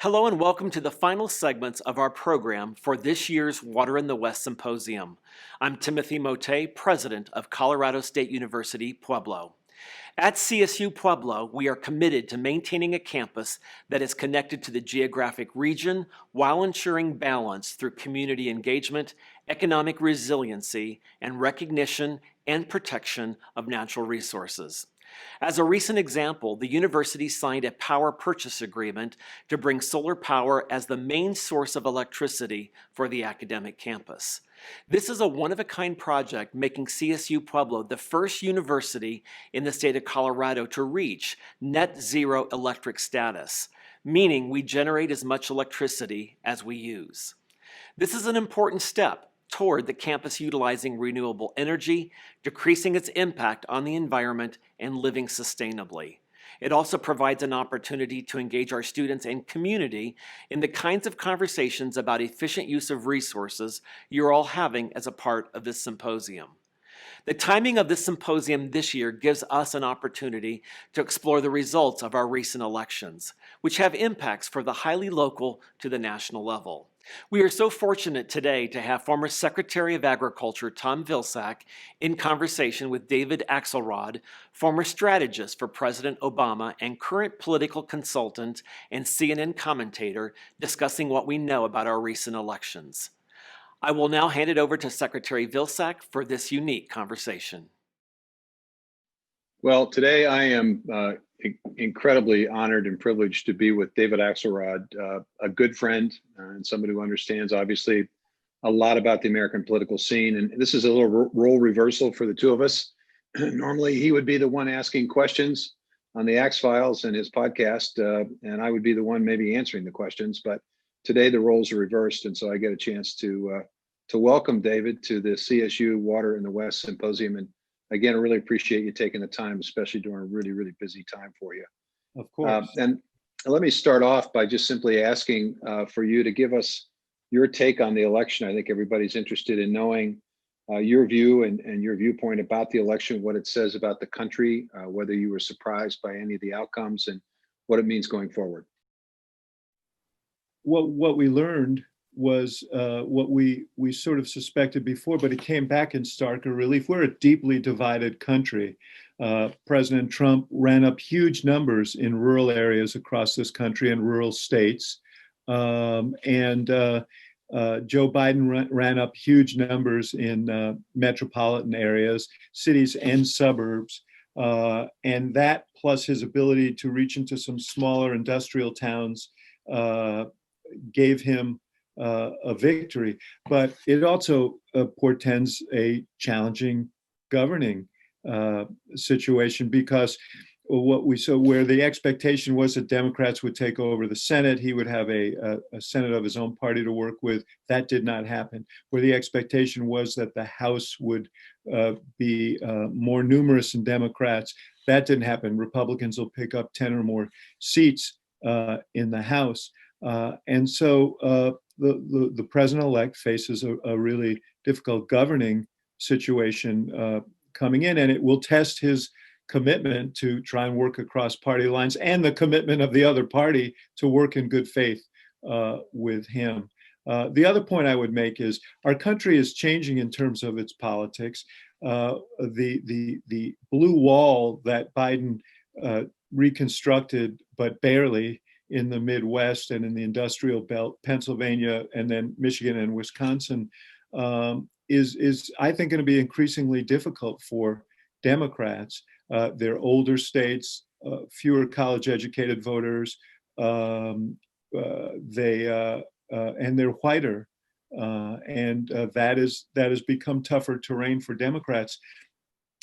Hello and welcome to the final segments of our program for this year's Water in the West Symposium. I'm Timothy Motte, President of Colorado State University, Pueblo. At CSU Pueblo, we are committed to maintaining a campus that is connected to the geographic region while ensuring balance through community engagement, economic resiliency, and recognition and protection of natural resources. As a recent example, the university signed a power purchase agreement to bring solar power as the main source of electricity for the academic campus. This is a one-of-a-kind project, making CSU Pueblo the first university in the state of Colorado to reach net zero electric status, meaning we generate as much electricity as we use. This is an important step toward the campus utilizing renewable energy, decreasing its impact on the environment, and living sustainably. It also provides an opportunity to engage our students and community in the kinds of conversations about efficient use of resources you're all having as a part of this symposium. The timing of this symposium this year gives us an opportunity to explore the results of our recent elections, which have impacts for the highly local to the national level. We are so fortunate today to have former Secretary of Agriculture Tom Vilsack in conversation with David Axelrod, former strategist for President Obama and current political consultant and CNN commentator, discussing what we know about our recent elections. I will now hand it over to Secretary Vilsack for this unique conversation. Well, today I am incredibly honored and privileged to be with David Axelrod, a good friend and somebody who understands obviously a lot about the American political scene. And this is a little role reversal for the two of us. Normally he would be the one asking questions on the Axe Files and his podcast, and I would be the one maybe answering the questions. But today the roles are reversed, and so I get a chance to welcome David to the CSU Water in the West Symposium. And again, I really appreciate you taking the time, especially during a really, really busy time for you. Of course. And let me start off by just simply asking for you to give us your take on the election. I think everybody's interested in knowing your view and your viewpoint about the election, what it says about the country, whether you were surprised by any of the outcomes and what it means going forward. What we learned was what we sort of suspected before, but it came back in starker relief. We're a deeply divided country. President Trump ran up huge numbers in rural areas across this country and rural states. And Joe Biden ran up huge numbers in metropolitan areas, cities and suburbs. And that, plus his ability to reach into some smaller industrial towns, gave him a victory, but it also portends a challenging governing situation, because what we saw, where the expectation was that Democrats would take over the Senate, he would have a Senate of his own party to work with. That did not happen. Where the expectation was that the House would be more numerous than Democrats, that didn't happen. Republicans will pick up 10 or more seats in the House. And so the president-elect faces a really difficult governing situation coming in, and it will test his commitment to try and work across party lines and the commitment of the other party to work in good faith with him. The other point I would make is our country is changing in terms of its politics. The blue wall that Biden reconstructed, but barely, in the Midwest and in the industrial belt, Pennsylvania, and then Michigan and Wisconsin, is I think going to be increasingly difficult for Democrats. They're older states, fewer college-educated voters, and they're whiter, and that has become tougher terrain for Democrats.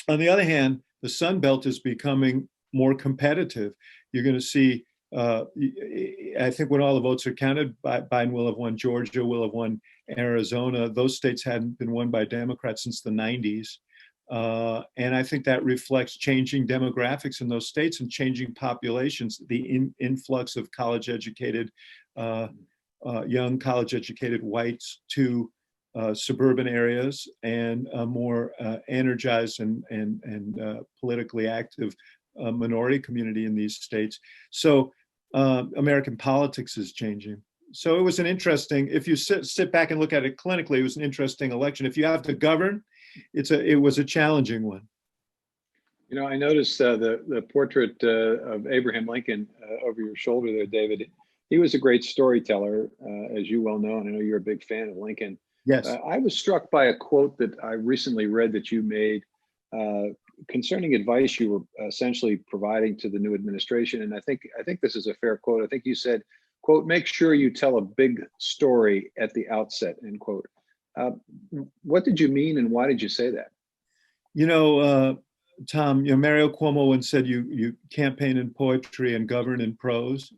On the other hand, the Sun Belt is becoming more competitive. You're going to see. I think when all the votes are counted, Biden will have won Georgia, will have won Arizona. Those states hadn't been won by Democrats since the 90s. And I think that reflects changing demographics in those states and changing populations, the influx of college-educated, young college-educated whites to suburban areas, and a more energized and politically active minority community in these states. So American politics is changing. So it was an interesting, if you sit back and look at it clinically, it was an interesting election. If you have to govern, it was a challenging one. You know, I noticed the portrait of Abraham Lincoln over your shoulder there, David. He was a great storyteller, as you well know, and I know you're a big fan of Lincoln. Yes. I was struck by a quote that I recently read that you made concerning advice you were essentially providing to the new administration, and I think this is a fair quote. I think you said, "quote Make sure you tell a big story at the outset." End quote. What did you mean, and why did you say that? You know, Tom, you know, Mario Cuomo once said you campaign in poetry and govern in prose.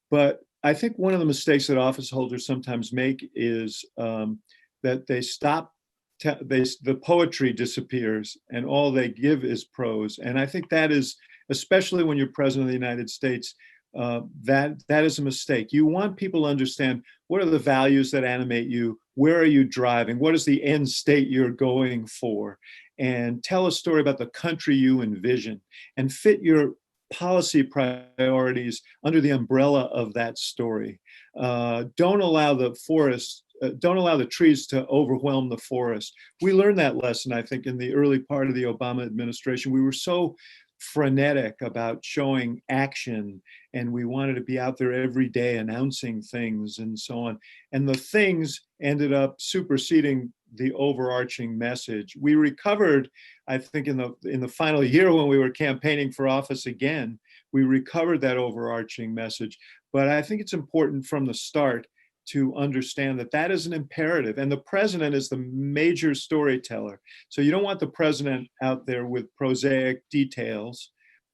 But I think one of the mistakes that office holders sometimes make is that they stop, the poetry disappears and all they give is prose. And I think that is, especially when you're president of the United States, that is a mistake. You want people to understand what are the values that animate you, where are you driving, what is the end state you're going for, and tell a story about the country you envision and fit your policy priorities under the umbrella of that story. Don't allow the forest, don't allow the trees to overwhelm the forest. We learned that lesson, I think, in the early part of the Obama administration. We were so frenetic about showing action, and we wanted to be out there every day announcing things and so on. And the things ended up superseding the overarching message. We recovered, I think, in the final year when we were campaigning for office again, we recovered that overarching message. But I think it's important from the start to understand that that is an imperative, and the president is the major storyteller. So you don't want the president out there with prosaic details.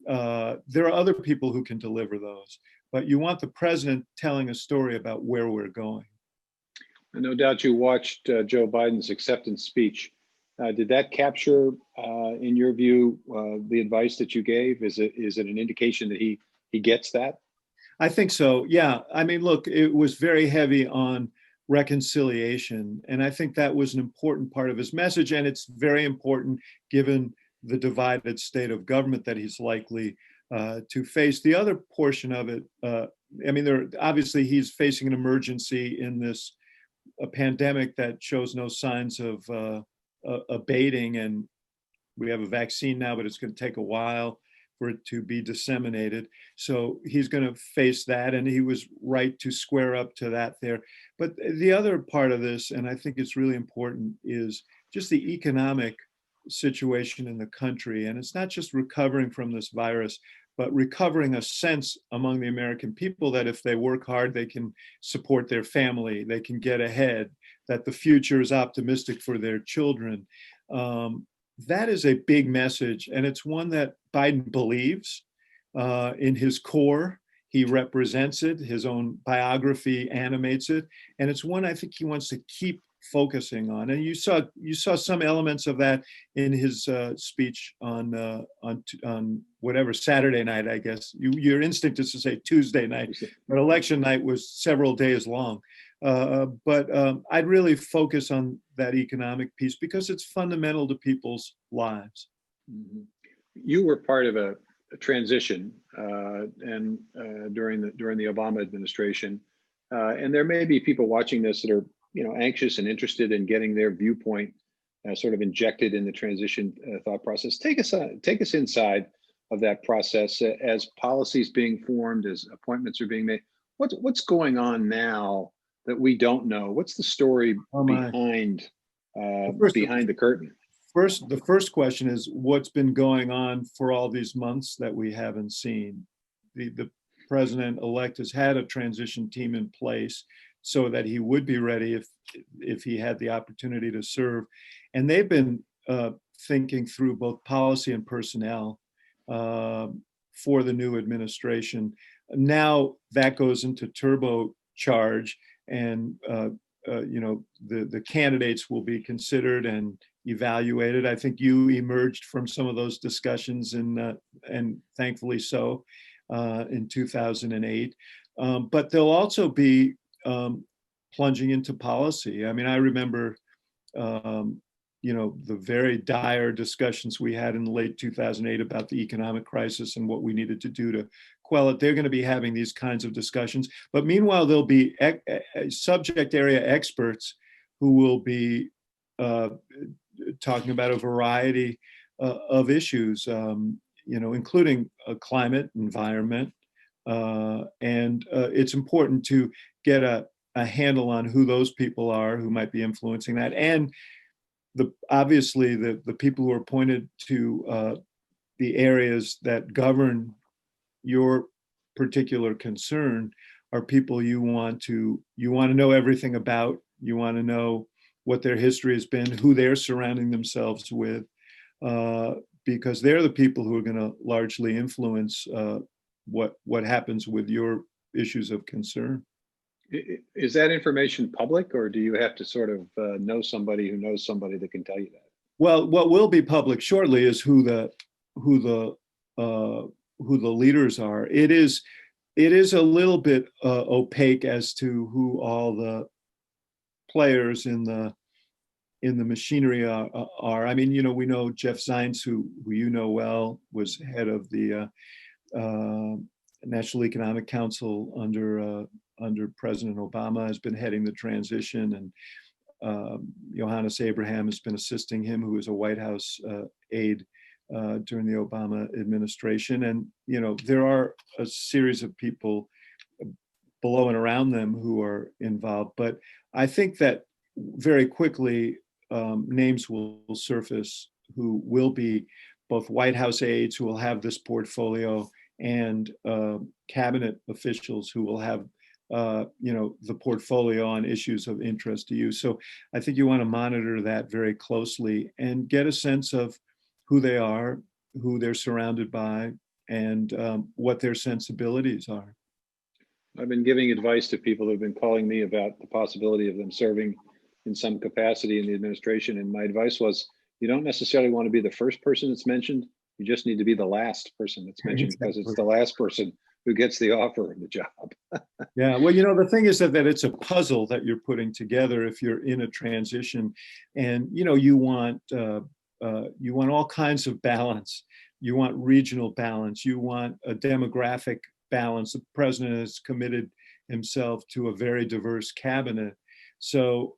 There are other people who can deliver those, but you want the president telling a story about where we're going. And no doubt you watched Joe Biden's acceptance speech. Did that capture, in your view, the advice that you gave? Is it an indication that he gets that? I think so. Yeah. I mean, look, it was very heavy on reconciliation. And I think that was an important part of his message. And it's very important given the divided state of government that he's likely to face. The other portion of it, I mean, obviously he's facing an emergency in this a pandemic that shows no signs of abating. And we have a vaccine now, but it's going to take a while for it to be disseminated. So he's going to face that, and he was right to square up to that there. But the other part of this, and I think it's really important, is just the economic situation in the country. And it's not just recovering from this virus, but recovering a sense among the American people that if they work hard, they can support their family, they can get ahead, that the future is optimistic for their children. That is a big message, and it's one that Biden believes in his core. He represents it. His own biography animates it, and it's one I think he wants to keep focusing on. And you saw some elements of that in his speech on whatever Saturday night, I guess. Your instinct is to say Tuesday night, but election night was several days long. But I'd really focus on that economic piece because it's fundamental to people's lives. Mm-hmm. You were part of a transition and during the Obama administration, and there may be people watching this that are anxious and interested in getting their viewpoint sort of injected in the transition thought process. Take us inside of that process as policies being formed, as appointments are being made. What's going on now that we don't know? What's the story behind the curtain? The first question is what's been going on for all these months that we haven't seen. The president-elect has had a transition team in place so that he would be ready if he had the opportunity to serve. And they've been thinking through both policy and personnel for the new administration. Now that goes into turbocharge, and the candidates will be considered and evaluated. I think you emerged from some of those discussions, and thankfully so, in 2008. But they'll also be plunging into policy. I mean, I remember, the very dire discussions we had in late 2008 about the economic crisis and what we needed to do to, quell it. They're going to be having these kinds of discussions. But meanwhile, there'll be subject area experts who will be talking about a variety of issues, including climate, environment. And it's important to get a handle on who those people are who might be influencing that. And obviously the people who are appointed to the areas that govern your particular concern are people you want to know everything about. You want to know what their history has been, who they're surrounding themselves with, because they're the people who are going to largely influence what happens with your issues of concern. Is that information public, or do you have to sort of know somebody who knows somebody that can tell you that? Well, what will be public shortly is who the leaders are. It is a little bit opaque as to who all the players in the machinery are. I mean, we know Jeff Zients, who you know well, was head of the National Economic Council under President Obama, has been heading the transition, and Johannes Abraham has been assisting him, who was a White House aide during the Obama administration. And there are a series of people below and around them who are involved. But I think that very quickly names will surface who will be both White House aides who will have this portfolio, and cabinet officials who will have the portfolio on issues of interest to you. So I think you want to monitor that very closely and get a sense of who they are, who they're surrounded by, and what their sensibilities are. I've been giving advice to people who've been calling me about the possibility of them serving in some capacity in the administration. And my advice was, you don't necessarily want to be the first person that's mentioned. You just need to be the last person that's mentioned, because it's the last person who gets the offer of the job. Yeah, well, the thing is that it's a puzzle that you're putting together if you're in a transition, and you want all kinds of balance. You want regional balance. You want a demographic balance. The president has committed himself to a very diverse cabinet. So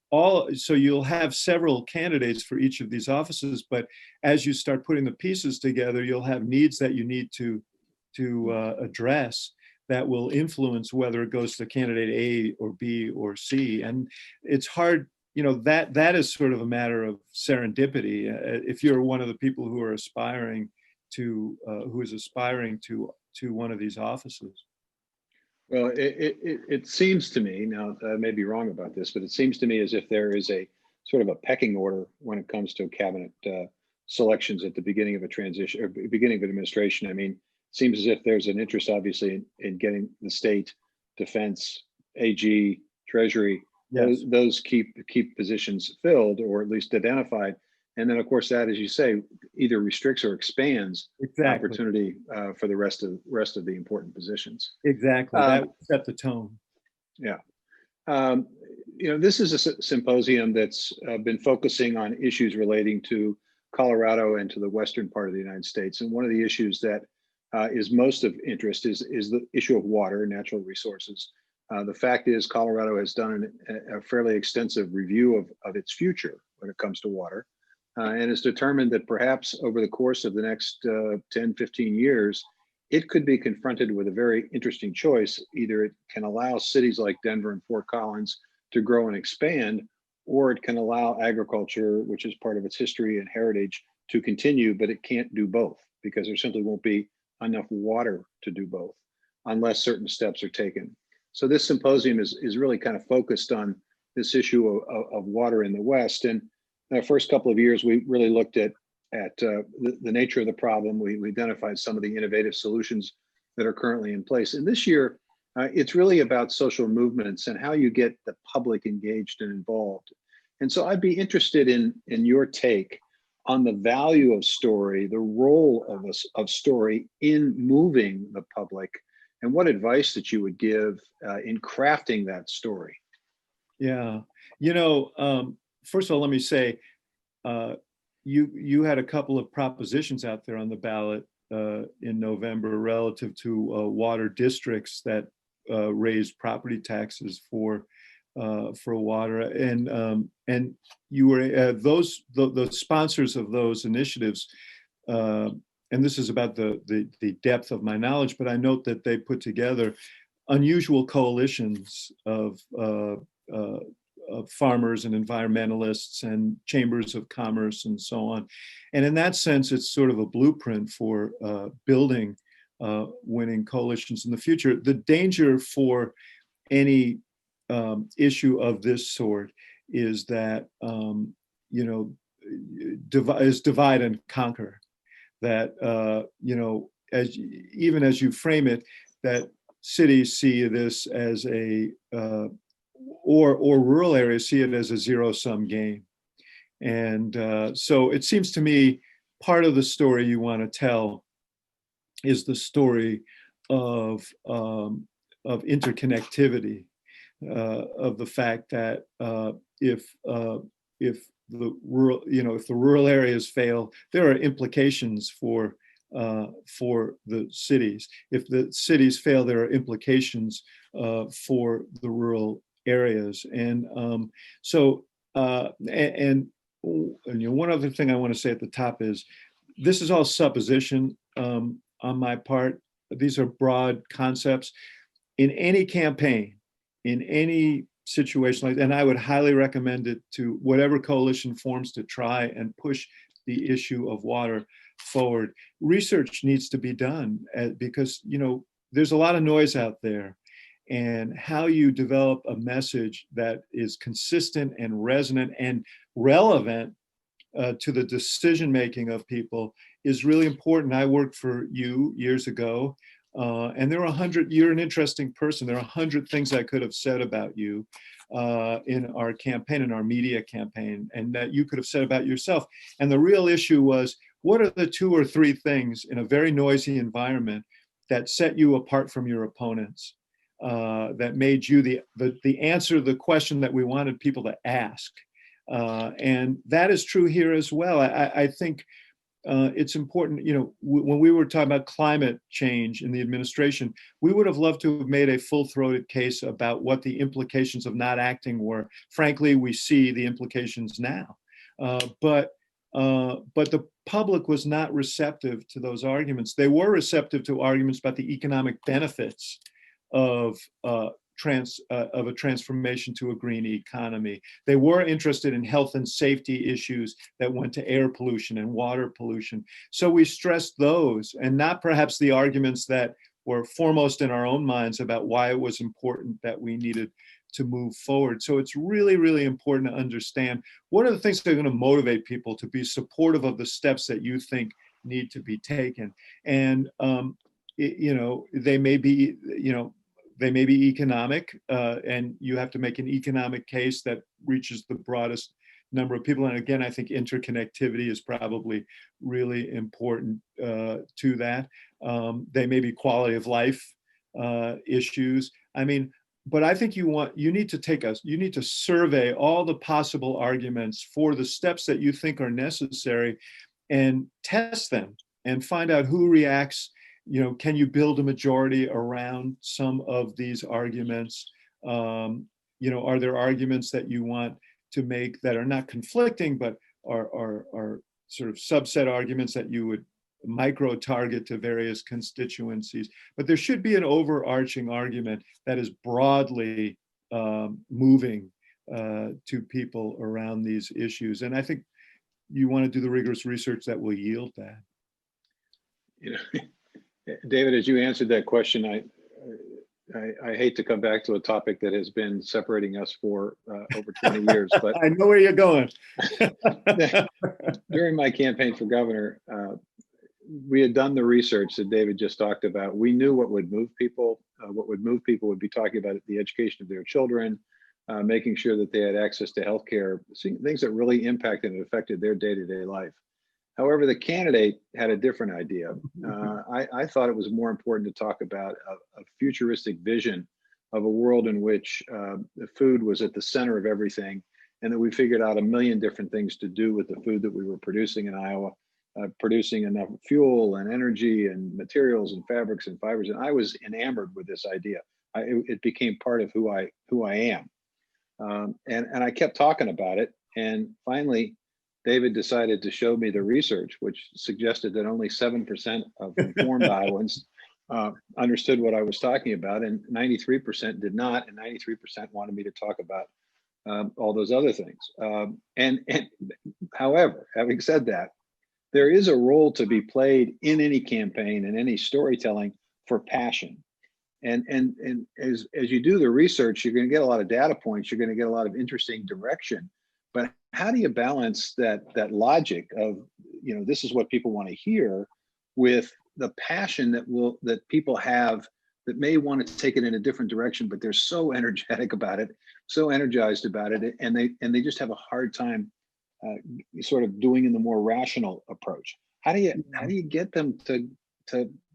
you'll have several candidates for each of these offices, but as you start putting the pieces together, you'll have needs that you need to address that will influence whether it goes to candidate A or B or C. And it's hard, that is sort of a matter of serendipity. If you're one of the people who are aspiring to one of these offices. Well, it seems to me, now I may be wrong about this, but it seems to me as if there is a sort of a pecking order when it comes to cabinet selections at the beginning of a transition or beginning of an administration. I mean, it seems as if there's an interest, obviously, in getting the state, defense, AG, Treasury, Yes. those keep positions filled, or at least identified. And then, of course, that, as you say, either restricts or expands opportunity for the rest of the important positions. Exactly. That would set the tone. Yeah. This is a symposium that's been focusing on issues relating to Colorado and to the western part of the United States. And one of the issues that is most of interest is the issue of water, natural resources. The fact is, Colorado has done a fairly extensive review of its future when it comes to water. And has determined that perhaps over the course of the next 10, 15 years, it could be confronted with a very interesting choice. Either it can allow cities like Denver and Fort Collins to grow and expand, or it can allow agriculture, which is part of its history and heritage, to continue, but it can't do both because there simply won't be enough water to do both unless certain steps are taken. So this symposium is really kind of focused on this issue of water in the West. And in the first couple of years, we really looked at the nature of the problem. We identified some of the innovative solutions that are currently in place. And this year, it's really about social movements and how you get the public engaged and involved. And so I'd be interested in your take on the value of story, the role of story in moving the public, and what advice that you would give in crafting that story. Yeah, first of all, let me say, you had a couple of propositions out there on the ballot in November relative to water districts that raised property taxes for water, and you were the sponsors of those initiatives. And this is about the depth of my knowledge, but I note that they put together unusual coalitions of farmers and environmentalists and chambers of commerce and so on. And in that sense, it's sort of a blueprint for building winning coalitions in the future. The danger for any issue of this sort is that, divide and conquer. That, even as you frame it, that cities see this as or rural areas see it as a zero-sum game. And so it seems to me part of the story you want to tell is the story of interconnectivity, of the fact that if the rural areas fail, there are implications for the cities. If the cities fail, there are implications for the rural areas. And one other thing I want to say at the top is this is all supposition on my part. These are broad concepts. In any campaign, in any situation like that, and I would highly recommend it to whatever coalition forms to try and push the issue of water forward. Research needs to be done because there's a lot of noise out there, and how you develop a message that is consistent and resonant and relevant to the decision making of people is really important. I worked for you years ago, and there were you're an interesting person. There are 100 things I could have said about you in our campaign, in our media campaign, and that you could have said about yourself. And the real issue was, what are the 2 or 3 things in a very noisy environment that set you apart from your opponents, that made you the answer to the question that we wanted people to ask? And that is true here as well. I think it's important, when we were talking about climate change in the administration, we would have loved to have made a full-throated case about what the implications of not acting were. Frankly, we see the implications now. But the public was not receptive to those arguments. They were receptive to arguments about the economic benefits of a transformation to a green economy. They were interested in health and safety issues that went to air pollution and water pollution. So we stressed those, and not perhaps the arguments that were foremost in our own minds about why it was important that we needed to move forward. So it's really, really important to understand what are the things that are going to motivate people to be supportive of the steps that you think need to be taken. And they may be, they may be economic, and you have to make an economic case that reaches the broadest number of people. And again, I think interconnectivity is probably really important to that. They may be quality of life issues. But I think you need to survey all the possible arguments for the steps that you think are necessary and test them and find out who reacts. Can you build a majority around some of these arguments? Are there arguments that you want to make that are not conflicting, but are sort of subset arguments that you would micro-target to various constituencies? But there should be an overarching argument that is broadly moving to people around these issues. And I think you want to do the rigorous research that will yield that. David, as you answered that question, I hate to come back to a topic that has been separating us for over 20 years, but I know where you're going. During my campaign for governor, we had done the research that David just talked about. We knew what would move people. What would move people would be talking about the education of their children, making sure that they had access to healthcare, things that really impacted and affected their day-to-day life. However, the candidate had a different idea. I thought it was more important to talk about a futuristic vision of a world in which the food was at the center of everything, and that we figured out a million different things to do with the food that we were producing in Iowa, producing enough fuel and energy and materials and fabrics and fibers. And I was enamored with this idea. It became part of who I am. And I kept talking about it. And finally, David decided to show me the research, which suggested that only 7% of informed Iowans understood what I was talking about, and 93% did not, and 93% wanted me to talk about all those other things. And however, having said that, there is a role to be played in any campaign and any storytelling for passion. And as you do the research, you're going to get a lot of data points. You're going to get a lot of interesting direction. But how do you balance that logic of, this is what people want to hear, with the passion that people have that may want to take it in a different direction, but they're so energetic about it, so energized about it, and they just have a hard time sort of doing in the more rational approach. How do you get them to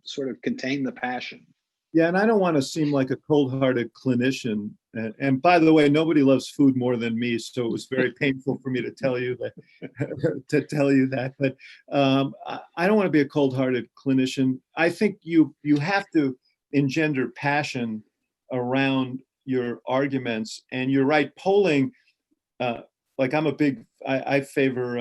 sort of contain the passion? Yeah, and I don't want to seem like a cold-hearted clinician. And by the way, nobody loves food more than me, so it was very painful for me to tell you that. But I don't want to be a cold-hearted clinician. I think you have to engender passion around your arguments. And you're right, polling. Like I favor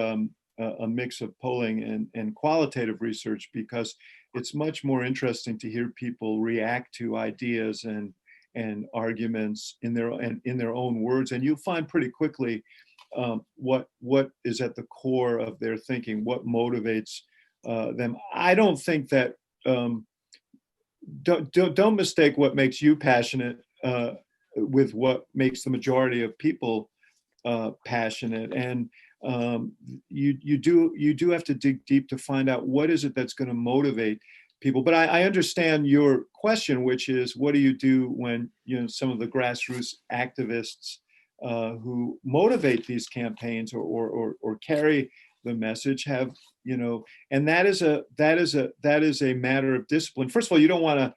a mix of polling and qualitative research, because it's much more interesting to hear people react to ideas and arguments in their own words, and you'll find pretty quickly what is at the core of their thinking, what motivates them. I don't think that don't mistake what makes you passionate with what makes the majority of people passionate. And you do have to dig deep to find out what is it that's going to motivate people. But I understand your question, which is, what do you do when some of the grassroots activists who motivate these campaigns or carry the message have, and that is a matter of discipline. First of all, you don't want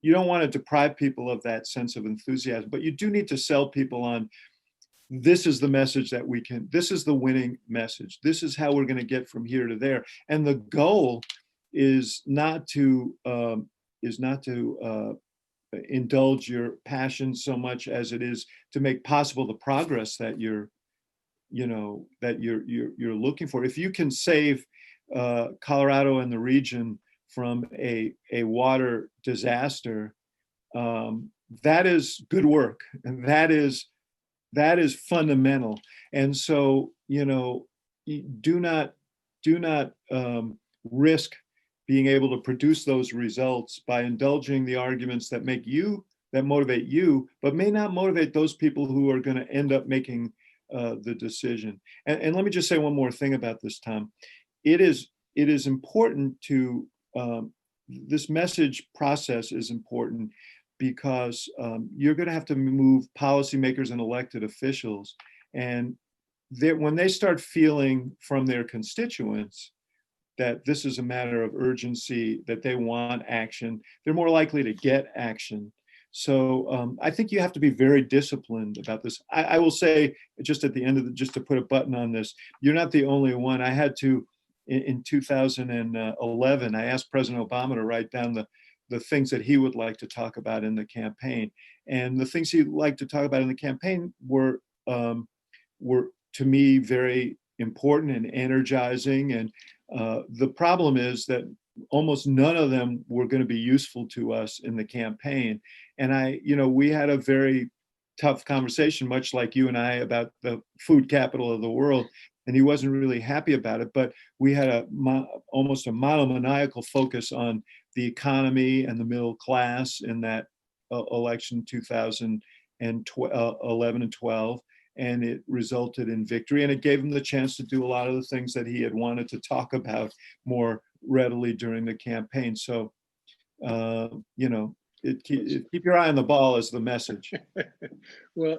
to deprive people of that sense of enthusiasm, but you do need to sell people on, this is the message this is the winning message. This is how we're going to get from here to there. And the goal is not to indulge your passion so much as it is to make possible the progress that you're looking for. If you can save Colorado and the region from a water disaster, that is good work, and that is fundamental. And so, do not risk being able to produce those results by indulging the arguments that motivate you, but may not motivate those people who are going to end up making the decision. And let me just say one more thing about this, Tom. It is important to, this message process is important, because you're going to have to move policymakers and elected officials. And when they start feeling from their constituents that this is a matter of urgency, that they want action, they're more likely to get action. So I think you have to be very disciplined about this. I will say, just at the end just to put a button on this, you're not the only one. I had to, in 2011, I asked President Obama to write down the things that he would like to talk about in the campaign. And the things he'd like to talk about in the campaign were to me very important and energizing. And the problem is that almost none of them were going to be useful to us in the campaign. And we had a very tough conversation, much like you and I, about the food capital of the world. And he wasn't really happy about it, but we had almost a monomaniacal focus on the economy and the middle class in that election 2011 and 12. And it resulted in victory, and it gave him the chance to do a lot of the things that he had wanted to talk about more readily during the campaign. So, keep your eye on the ball is the message. Well,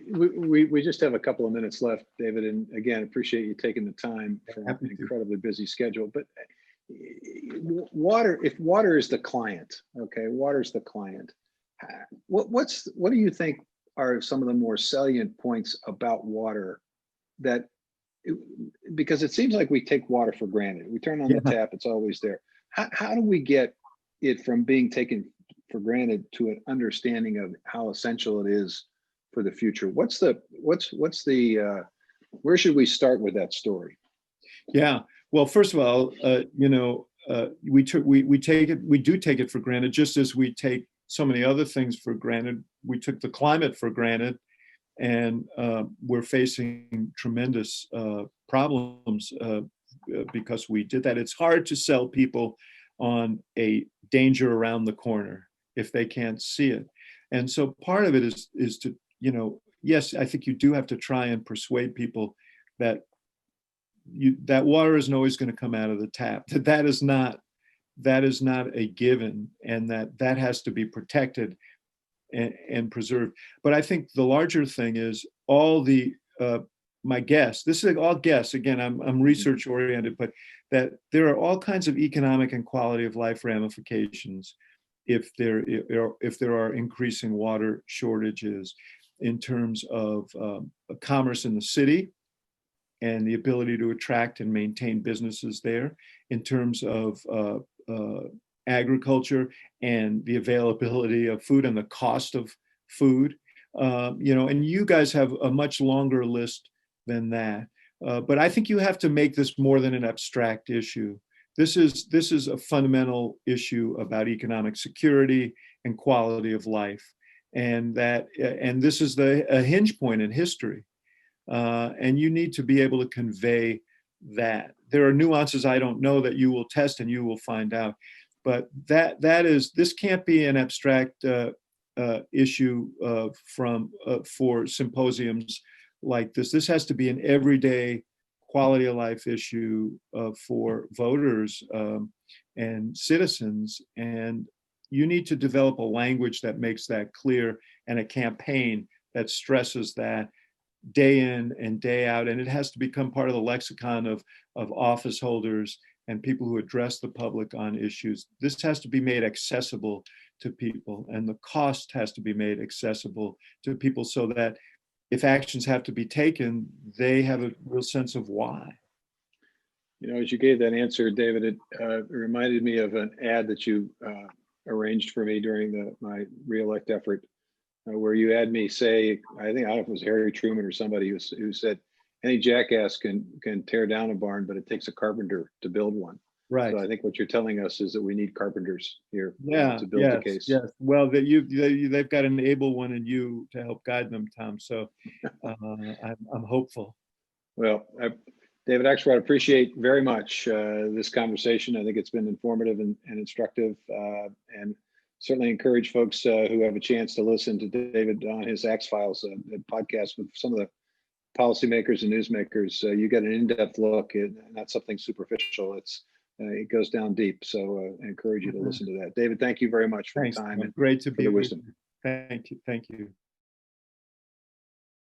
we just have a couple of minutes left, David, and again, appreciate you taking the time from an incredibly busy schedule. But if water is the client, okay, water's the client. What do you think are some of the more salient points about water that because it seems like we take water for granted. We turn on the Yeah. tap, it's always there. How do we get it from being taken for granted to an understanding of how essential it is for the future? What's the where should we start with that story? Yeah. Well, first of all, we do take it for granted, just as we take so many other things for granted. We took the climate for granted, and we're facing tremendous problems because we did that. It's hard to sell people on a danger around the corner if they can't see it. And so part of it is to, yes, I think you do have to try and persuade people that that water isn't always going to come out of the tap. That is not a given, and that has to be protected and preserved. But I think the larger thing is all the my guess. This is all guess. Again, I'm research oriented, but that there are all kinds of economic and quality of life ramifications if there are increasing water shortages in terms of commerce in the city and the ability to attract and maintain businesses there, in terms of agriculture and the availability of food and the cost of food. And you guys have a much longer list than that. But I think you have to make this more than an abstract issue. This is a fundamental issue about economic security and quality of life, and this is a hinge point in history. And you need to be able to convey that. There are nuances I don't know that you will test and you will find out, but this can't be an abstract issue for symposiums like this. This has to be an everyday quality of life issue for voters and citizens. And you need to develop a language that makes that clear, and a campaign that stresses that day in and day out. And it has to become part of the lexicon of office holders and people who address the public on issues. This has to be made accessible to people, and the cost has to be made accessible to people, so that if actions have to be taken, they have a real sense of why. As you gave that answer, David, it reminded me of an ad that you arranged for me during my reelect effort, where you had me say, I don't know if it was Harry Truman or somebody who said, any jackass can tear down a barn, but it takes a carpenter to build one. Right. So I think what you're telling us is that we need carpenters here to build the case. Yes. Well, they've got an able one in you to help guide them, Tom. So I'm hopeful. Well, David Axelrod, appreciate very much this conversation. I think it's been informative and instructive, and certainly encourage folks who have a chance to listen to David on his Axe Files podcast with some of the policymakers and newsmakers. You get an in-depth look, and not something superficial. It goes down deep. So I encourage you to listen to that. David, thank you very much for your time. Great to for be the with wisdom. you. Thank you.